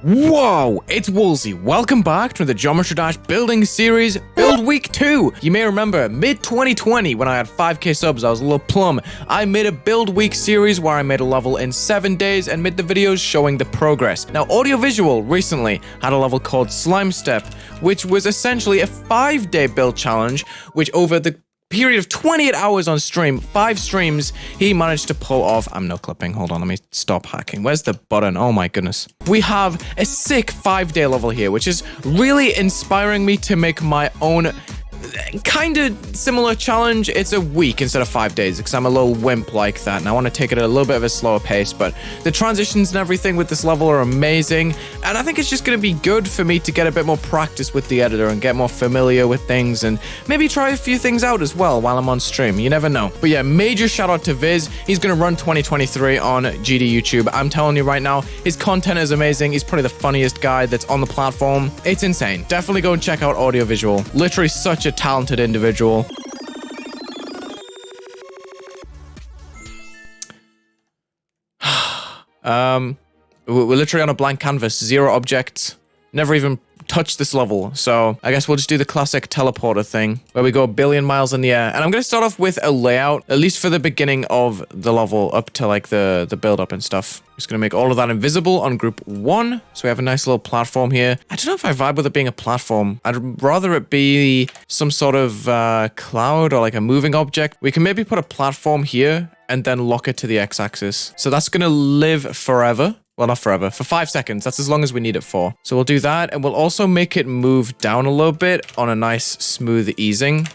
Whoa, it's Wulzy. Welcome back to the Geometry Dash building series, Build Week 2. You may remember, mid-2020, when I had 5k subs, I was a little plum. I made a Build Week series where I made a level in 7 days and made the videos showing the progress. Now, Audiovisual recently had a level called Slime Step, which was essentially a 5-day build challenge, which over the period of 28 hours on stream, 5 streams, he managed to pull off. I'm no clipping. Hold on, let me stop hacking. Where's the button? Oh my goodness. We have a sick 5-day level here, which is really inspiring me to make my own kind of similar challenge. It's a week instead of 5 days because I'm a little wimp like that and I want to take it at a little bit of a slower pace, but the transitions and everything with this level are amazing and I think it's just going to be good for me to get a bit more practice with the editor and get more familiar with things and maybe try a few things out as well while I'm on stream. You never know. But yeah, major shout out to Viz. He's going to run 2023 on GD YouTube. I'm telling you right now, his content is amazing. He's probably the funniest guy that's on the platform. It's insane. Definitely go and check out Audiovisual. Literally such a talented individual. We're literally on a blank canvas, 0 objects, never even touched this level, so I guess we'll just do the classic teleporter thing where we go a billion miles in the air. And I'm gonna start off with a layout, at least for the beginning of the level up to like the build up and stuff. Just gonna make all of that invisible on group 1, so we have a nice little platform here. I don't know if I vibe with it being a platform. I'd rather it be some sort of cloud or like a moving object. We can maybe put a platform here and then lock it to the x-axis, so that's gonna live forever. Well, not forever, for 5 seconds. That's as long as we need it for. So we'll do that, and we'll also make it move down a little bit on a nice, smooth easing.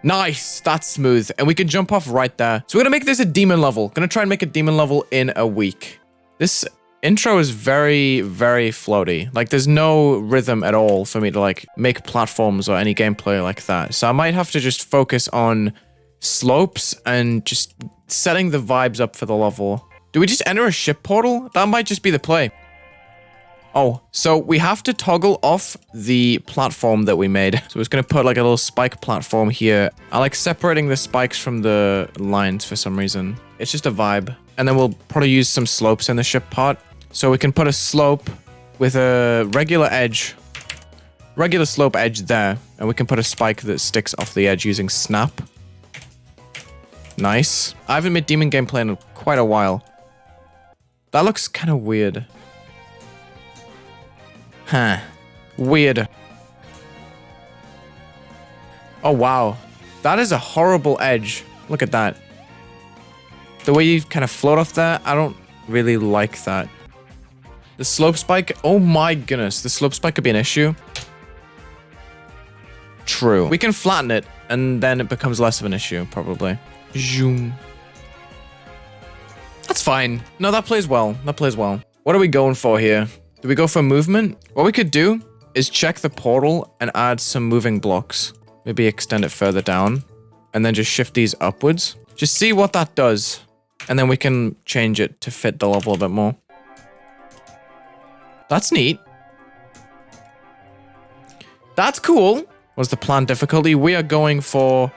Nice, that's smooth. And we can jump off right there. So we're gonna make this a demon level. Gonna try and make a demon level in a week. This intro is very, very floaty. Like, there's no rhythm at all for me to, like, make platforms or any gameplay like that. So I might have to just focus on slopes and just setting the vibes up for the level. Do we just enter a ship portal? That might just be the play. Oh, so we have to toggle off the platform that we made. So it's going to put like a little spike platform here. I like separating the spikes from the lines for some reason. It's just a vibe. And then we'll probably use some slopes in the ship part. So we can put a slope with a regular slope edge there. And we can put a spike that sticks off the edge using snap. Nice. I haven't made demon gameplay in quite a while. That looks kind of weird. Huh. Weird. Oh, wow. That is a horrible edge. Look at that. The way you kind of float off there, I don't really like that. The slope spike, oh my goodness. The slope spike could be an issue. True. We can flatten it, and then it becomes less of an issue, probably. Zoom. That's fine. No, that plays well. That plays well. What are we going for here? Do we go for movement? What we could do is check the portal and add some moving blocks. Maybe extend it further down and then just shift these upwards. Just see what that does. And then we can change it to fit the level a bit more. That's neat. That's cool. What's the plan difficulty? We are going for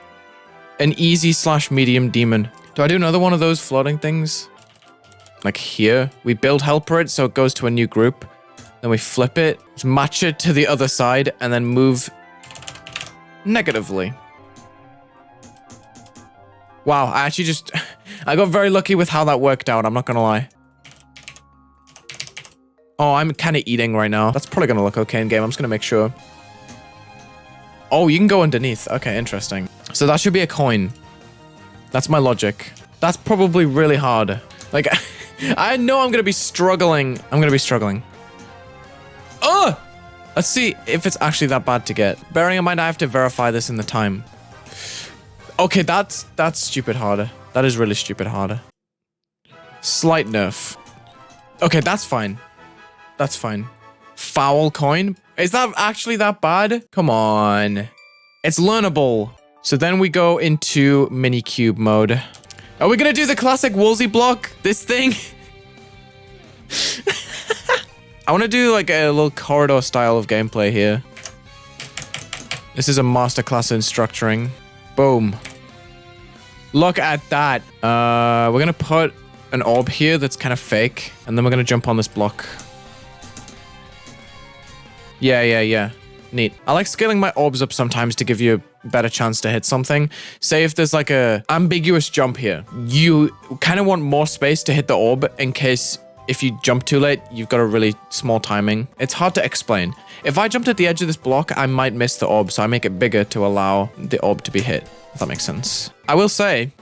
an easy/medium demon. Do I do another one of those floating things? Like here, we build helper it so it goes to a new group. Then we flip it, match it to the other side, and then move negatively. Wow, I actually just... I got very lucky with how that worked out, I'm not gonna lie. Oh, I'm kind of eating right now. That's probably gonna look okay in game, I'm just gonna make sure. Oh, you can go underneath. Okay, interesting. So that should be a coin. That's my logic. That's probably really hard. Like... I know I'm gonna be struggling. Oh! Let's see if it's actually that bad to get. Bearing in mind, I have to verify this in the time. Okay, that's stupid harder. That is really stupid harder. Slight nerf. Okay, that's fine. That's fine. Foul coin? Is that actually that bad? Come on. It's learnable. So then we go into mini cube mode. Are we gonna do the classic Wulzy block? This thing? I want to do like a little corridor style of gameplay here. This is a masterclass in structuring. Boom. Look at that. We're gonna put an orb here that's kind of fake, and then we're gonna jump on this block. Yeah. Neat. I like scaling my orbs up sometimes to give you a better chance to hit something. Say if there's like a ambiguous jump here, you kind of want more space to hit the orb in case if you jump too late, you've got a really small timing. It's hard to explain. If I jumped at the edge of this block, I might miss the orb, so I make it bigger to allow the orb to be hit, if that makes sense. I will say,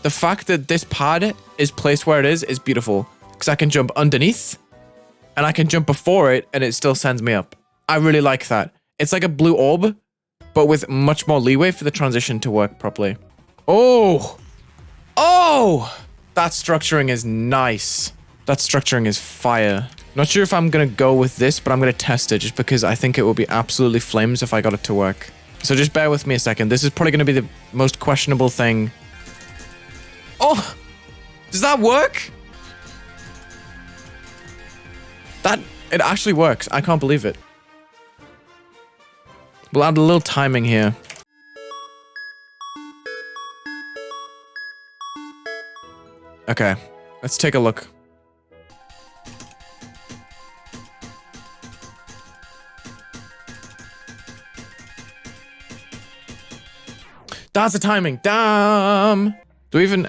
the fact that this pad is placed where it is beautiful, because I can jump underneath, and I can jump before it, and it still sends me up. I really like that. It's like a blue orb, but with much more leeway for the transition to work properly. Oh! That structuring is nice. That structuring is fire. Not sure if I'm gonna go with this, but I'm gonna test it just because I think it will be absolutely flames if I got it to work. So just bear with me a second. This is probably gonna be the most questionable thing. Oh! Does that work? It actually works. I can't believe it. We'll add a little timing here. Okay, let's take a look. That's the timing. Damn.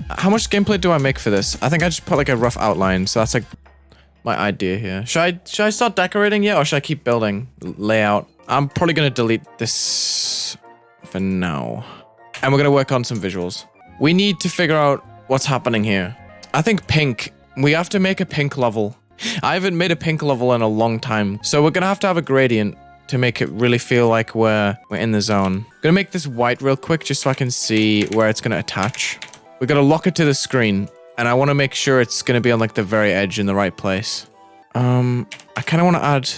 How much gameplay do I make for this? I think I just put like a rough outline. So that's like my idea here. Should I start decorating yet, or should I keep building layout? I'm probably going to delete this for now. And we're going to work on some visuals. We need to figure out what's happening here. I think pink. We have to make a pink level. I haven't made a pink level in a long time. So we're going to have a gradient to make it really feel like we're in the zone. I'm going to make this white real quick just so I can see where it's going to attach. We're going to lock it to the screen. And I want to make sure it's going to be on like the very edge in the right place. I kind of want to add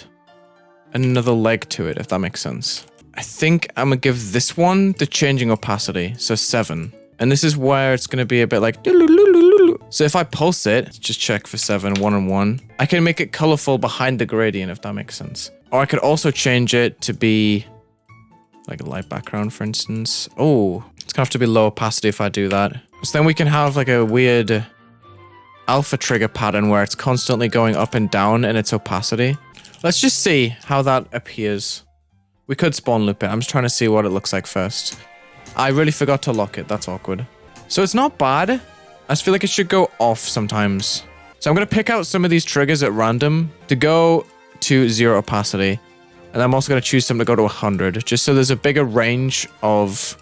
another leg to it, if that makes sense. I think I'm gonna give this one the changing opacity, so 7. And this is where it's gonna be a bit like... So if I pulse it, just check for 7, 1 and 1. I can make it colorful behind the gradient, if that makes sense. Or I could also change it to be like a light background, for instance. Oh, it's gonna have to be low opacity if I do that. So then we can have like a weird alpha trigger pattern where it's constantly going up and down in its opacity. Let's just see how that appears. We could spawn loop it. I'm just trying to see what it looks like first. I really forgot to lock it. That's awkward. So it's not bad. I just feel like it should go off sometimes. So I'm going to pick out some of these triggers at random to go to 0 opacity. And I'm also going to choose some to go to 100, just so there's a bigger range of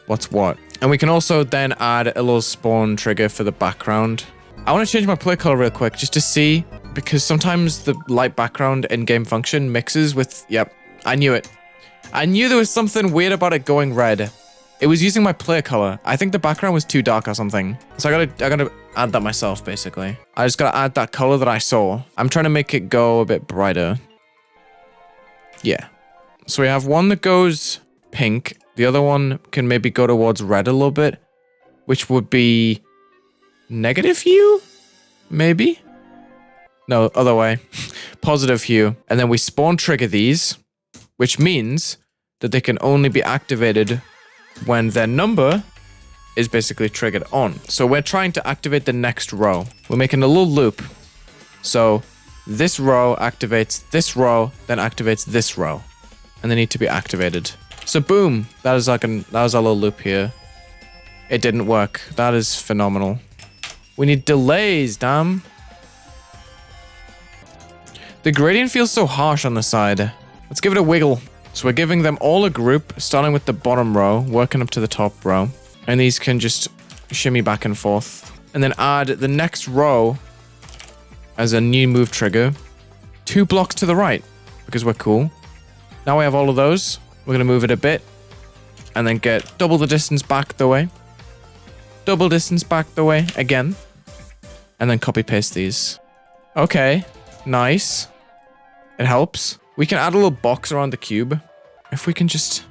what's what. And we can also then add a little spawn trigger for the background. I want to change my play color real quick just to see, because sometimes the light background in-game function mixes with... Yep, I knew it. I knew there was something weird about it going red. It was using my player color. I think the background was too dark or something. So I gotta add that myself, basically. I just gotta add that color that I saw. I'm trying to make it go a bit brighter. Yeah. So we have one that goes pink. The other one can maybe go towards red a little bit, which would be negative hue? Maybe? No, other way. Positive hue. And then we spawn trigger these, which means that they can only be activated when their number is basically triggered on. So we're trying to activate the next row. We're making a little loop. So this row activates this row, then activates this row. And they need to be activated. So boom, that was our little loop here. It didn't work. That is phenomenal. We need delays, damn. The gradient feels so harsh on the side. Let's give it a wiggle. So we're giving them all a group, starting with the bottom row, working up to the top row. And these can just shimmy back and forth. And then add the next row as a new move trigger. 2 blocks to the right, because we're cool. Now we have all of those. We're going to move it a bit. And then get double the distance back the way. Double distance back the way again. And then copy paste these. Okay, nice. It helps. We can add a little box around the cube. If we can just...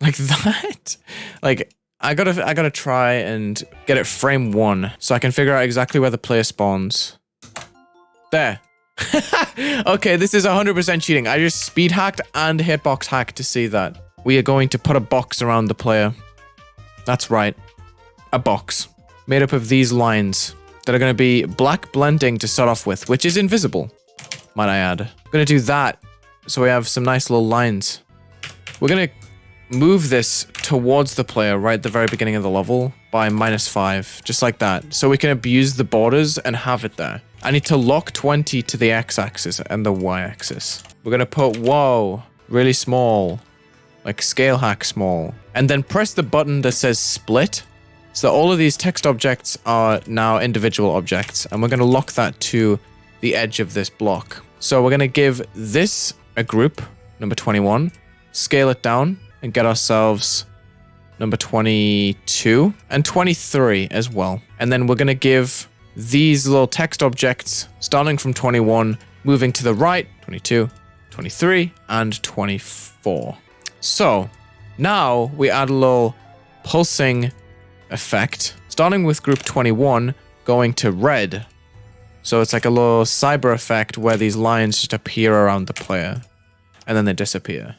like that? Like, I gotta try and get it frame 1 so I can figure out exactly where the player spawns. There. Okay, this is 100% cheating. I just speed hacked and hitbox hacked to see that. We are going to put a box around the player. That's right. A box. Made up of these lines that are going to be black blending to start off with, which is invisible, might I add. I'm going to do that so we have some nice little lines. We're going to move this towards the player right at the very beginning of the level by -5, just like that. So we can abuse the borders and have it there. I need to lock 20 to the x-axis and the y-axis. We're going to put, whoa, really small, like scale hack small. And then press the button that says split. So all of these text objects are now individual objects. And we're going to lock that to the edge of this block. So we're going to give this a group, number 21, scale it down and get ourselves number 22 and 23 as well. And then we're going to give these little text objects starting from 21, moving to the right, 22, 23, and 24. So now we add a little pulsing effect, starting with group 21, going to red. So it's like a little cyber effect where these lines just appear around the player and then they disappear.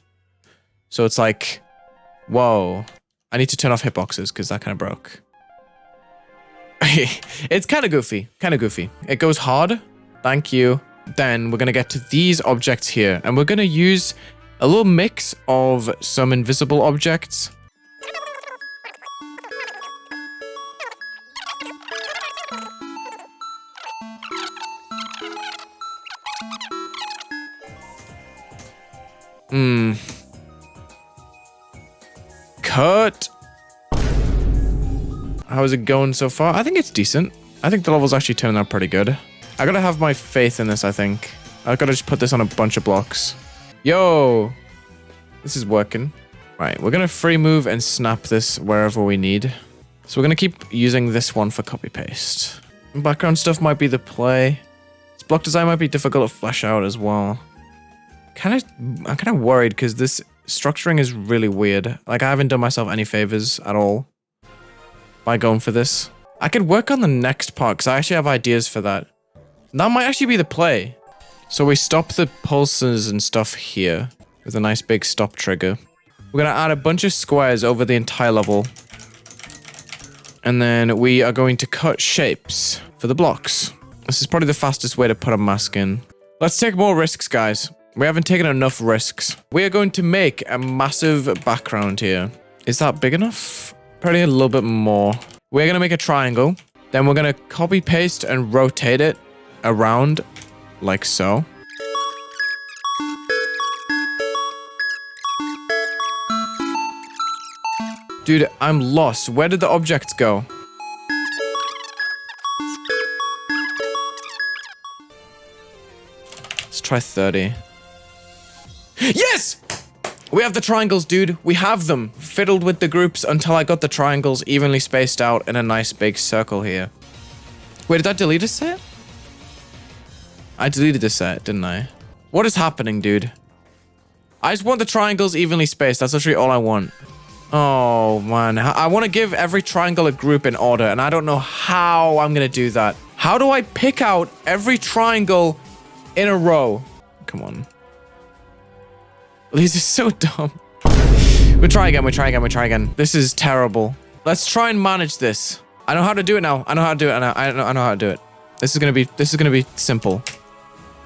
So it's like, whoa, I need to turn off hitboxes because that kind of broke. It's kind of goofy, It goes hard. Thank you. Then we're going to get to these objects here, and we're going to use a little mix of some invisible objects. Cut. How is it going so far? I think it's decent. I think the level's actually turning out pretty good. I gotta have my faith in this, I think. I gotta just put this on a bunch of blocks. Yo! This is working. Right, we're gonna free move and snap this wherever we need. So we're gonna keep using this one for copy paste. Background stuff might be the play. This block design might be difficult to flesh out as well. I'm kind of worried because this structuring is really weird. Like, I haven't done myself any favors at all by going for this. I could work on the next part because I actually have ideas for that. That might actually be the play. So we stop the pulses and stuff here with a nice big stop trigger. We're going to add a bunch of squares over the entire level. And then we are going to cut shapes for the blocks. This is probably the fastest way to put a mask in. Let's take more risks, guys. We haven't taken enough risks. We are going to make a massive background here. Is that big enough? Probably a little bit more. We're going to make a triangle. Then we're going to copy paste and rotate it around like so. Dude, I'm lost. Where did the objects go? Let's try 30. Yes! We have the triangles, dude. We have them. Fiddled with the groups until I got the triangles evenly spaced out in a nice big circle here. Wait, did I delete a set? I deleted a set, didn't I? What is happening, dude? I just want the triangles evenly spaced. That's literally all I want. Oh, man. I want to give every triangle a group in order, and I don't know how I'm going to do that. How do I pick out every triangle in a row? Come on. These are so dumb. We try again. This is terrible. Let's try and manage this. I know how to do it now. I know how to do it. I know how to do it. This is gonna be simple.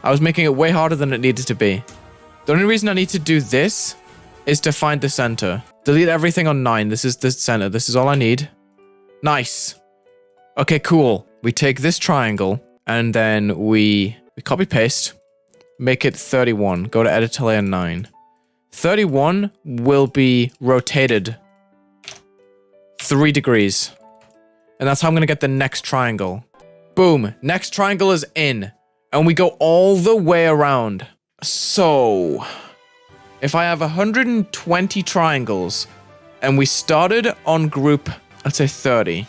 I was making it way harder than it needed to be. The only reason I need to do this is to find the center. Delete everything on 9. This is the center. This is all I need. Nice. Okay, cool. We take this triangle and then we copy paste, make it 31. Go to editor layer 9. 31 will be rotated 3 degrees. And that's how I'm going to get the next triangle. Boom. Next triangle is in. And we go all the way around. So, if I have 120 triangles and we started on group, let's say 30,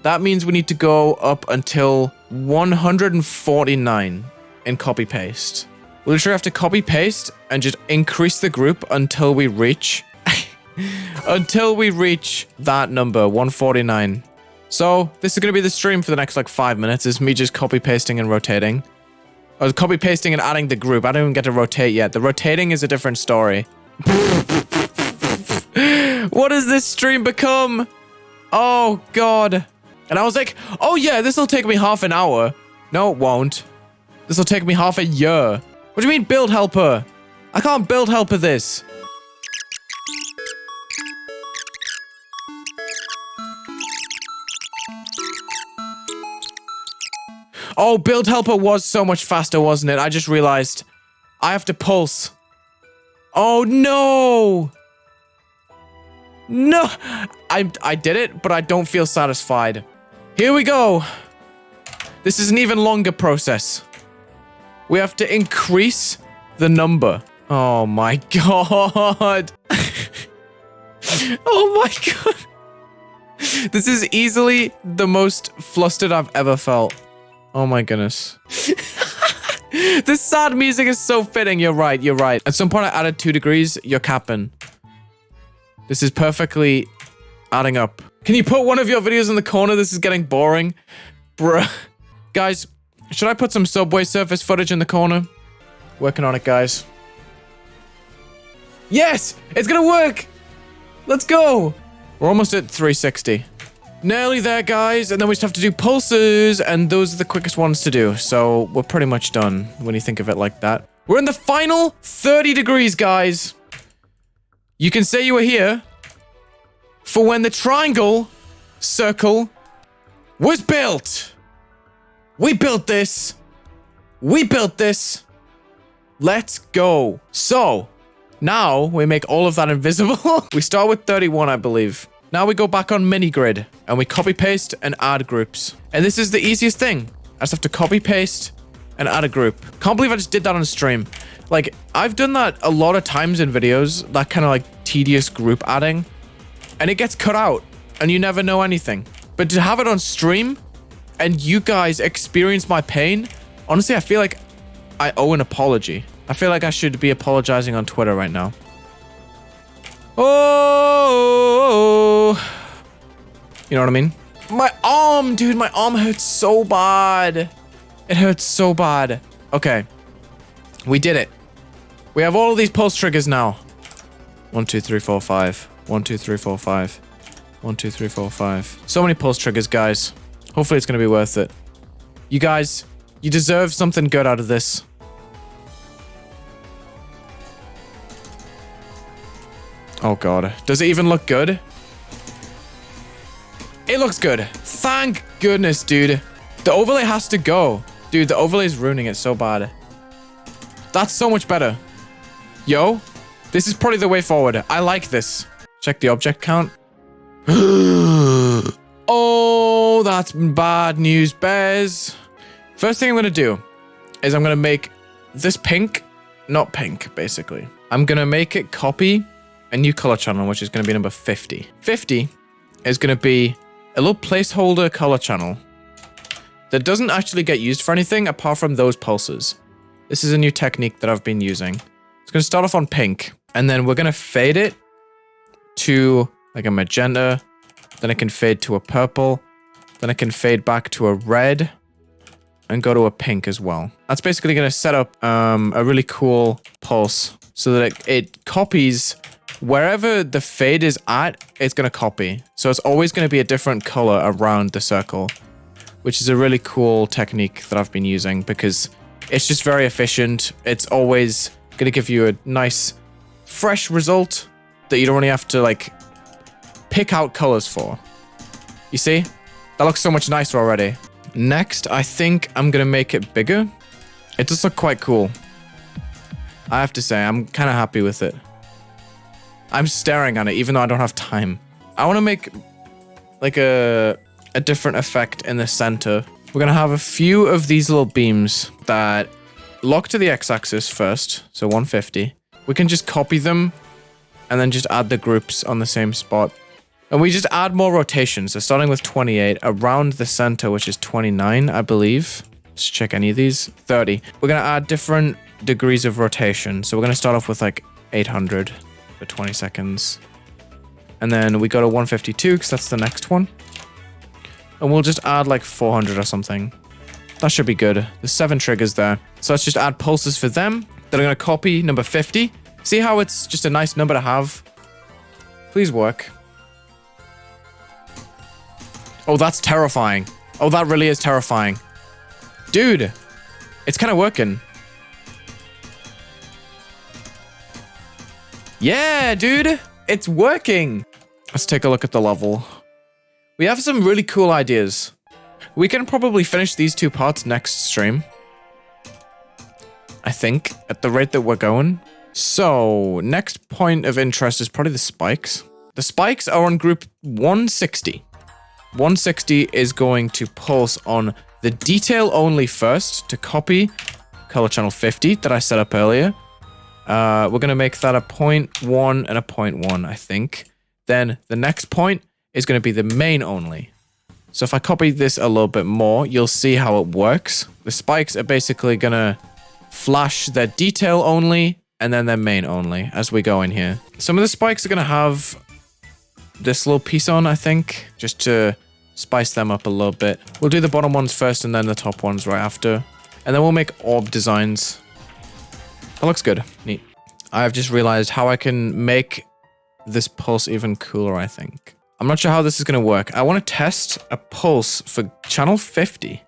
that means we need to go up until 149 in copy paste. We'll literally have to copy paste and just increase the group until we reach that number, 149. So this is going to be the stream for the next like 5 minutes. Is me just copy pasting and rotating. Or copy pasting and adding the group. I don't even get to rotate yet. The rotating is a different story. What does this stream become? Oh God. And I was like, oh yeah, this will take me half an hour. No, it won't. This will take me half a year. What do you mean build helper? I can't build helper this. Oh, build helper was so much faster, wasn't it? I just realized I have to pulse. Oh, no. No. I did it, but I don't feel satisfied. Here we go. This is an even longer process. We have to increase the number. Oh, my God. Oh, my God. This is easily the most flustered I've ever felt. Oh my goodness. This sad music is so fitting. You're right. You're right. At some point I added 2 degrees. You're capping. This is perfectly adding up. Can you put one of your videos in the corner? This is getting boring. Bruh. Guys, should I put some Subway Surface footage in the corner? Working on it, guys. Yes! It's gonna work! Let's go! We're almost at 360. Nearly there, guys, and then we just have to do pulses, and those are the quickest ones to do, so we're pretty much done when you think of it like that. We're in the final 30 degrees, guys. You can say you were here for when the triangle circle was built. We built this. We built this. Let's go. So, now we make all of that invisible. We start with 31, I believe. Now we go back on mini grid and we copy paste and add groups. And this is the easiest thing. I just have to copy paste and add a group. Can't believe I just did that on stream. Like, I've done that a lot of times in videos, that kind of like tedious group adding, and it gets cut out and you never know anything. But to have it on stream and you guys experience my pain, honestly, I feel like I owe an apology. I feel like I should be apologizing on Twitter right now. Oh, you know what I mean? My arm, dude, my arm hurts so bad. It hurts so bad. Okay, we did it. We have all of these pulse triggers now. 1, 2, 3, 4, 5. 1, 2, 3, 4, 5. 1, 2, 3, 4, 5. So many pulse triggers, guys. Hopefully it's gonna be worth it. You guys, you deserve something good out of this. Oh god. Does it even look good? It looks good. Thank goodness, dude. The overlay has to go. Dude, the overlay is ruining it so bad. That's so much better. Yo, this is probably the way forward. I like this. Check the object count. Oh, that's bad news, bears. First thing I'm gonna do is I'm gonna make this pink, not pink, basically. I'm gonna make it copy a new color channel, which is going to be number 50. 50 is going to be a little placeholder color channel that doesn't actually get used for anything apart from those pulses. This is a new technique that I've been using. It's going to start off on pink, and then we're going to fade it to like a magenta, then it can fade to a purple, then it can fade back to a red, and go to a pink as well. That's basically going to set up a really cool pulse so that it copies wherever the fade is at, it's going to copy. So it's always going to be a different color around the circle, which is a really cool technique that I've been using because it's just very efficient. It's always going to give you a nice, fresh result that you don't really have to like pick out colors for. You see? That looks so much nicer already. Next, I think I'm going to make it bigger. It does look quite cool. I have to say, I'm kind of happy with it. I'm staring at it, even though I don't have time. I want to make like a different effect in the center. We're going to have a few of these little beams that lock to the x-axis first. So 150. We can just copy them and then just add the groups on the same spot. And we just add more rotations. So starting with 28 around the center, which is 29, I believe. Let's check any of these. 30. We're going to add different degrees of rotation. So we're going to start off with like 800 for 20 seconds. And then we go to 152 because that's the next one. And we'll just add like 400 or something. That should be good. There's 7 triggers there. So let's just add pulses for them. Then I'm going to copy number 50. See how it's just a nice number to have? Please work. Oh, that's terrifying. Oh, that really is terrifying. Dude, it's kind of working. Yeah, dude. It's working. Let's take a look at the level. We have some really cool ideas. We can probably finish these 2 parts next stream. I think, at the rate that we're going. So, next point of interest is probably the spikes. The spikes are on group 160. 160 is going to pulse on the detail only first to copy color channel 50 that I set up earlier. We're going to make that a 0.1 and a 0.1, I think. Then the next point is going to be the main only. So if I copy this a little bit more, you'll see how it works. The spikes are basically going to flash their detail only and then their main only as we go in here. Some of the spikes are going to have this little piece on, I think, just to spice them up a little bit. We'll do the bottom ones first and then the top ones right after. And then we'll make orb designs. That looks good. Neat. I've just realized how I can make this pulse even cooler, I think. I'm not sure how this is going to work. I want to test a pulse for channel 50.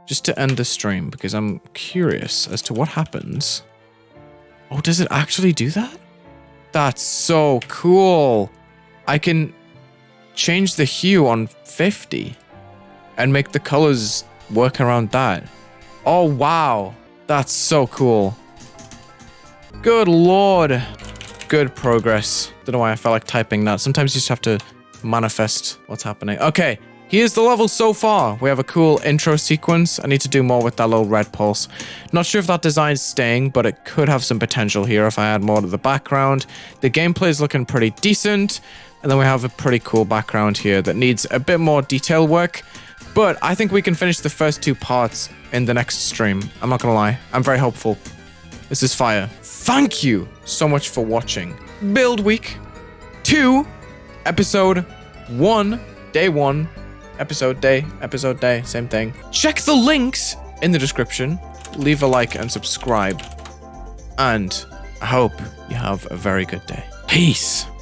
Just to end the stream, because I'm curious as to what happens. Oh, does it actually do that? That's so cool. I can change the hue on 50 and make the colors work around that. Oh, wow. That's so cool. Good lord. Good progress. Don't know why I felt like typing that. Sometimes you just have to manifest what's happening. Okay, here's the level so far. We have a cool intro sequence. I need to do more with that little red pulse. Not sure if that design's staying, but it could have some potential here if I add more to the background. The gameplay is looking pretty decent. And then we have a pretty cool background here that needs a bit more detail work. But I think we can finish the first 2 parts in the next stream. I'm not gonna lie. I'm very hopeful. This is fire. Thank you so much for watching. Build week 2, episode 1, day 1, episode day, same thing. Check the links in the description. Leave a like and subscribe. And I hope you have a very good day. Peace.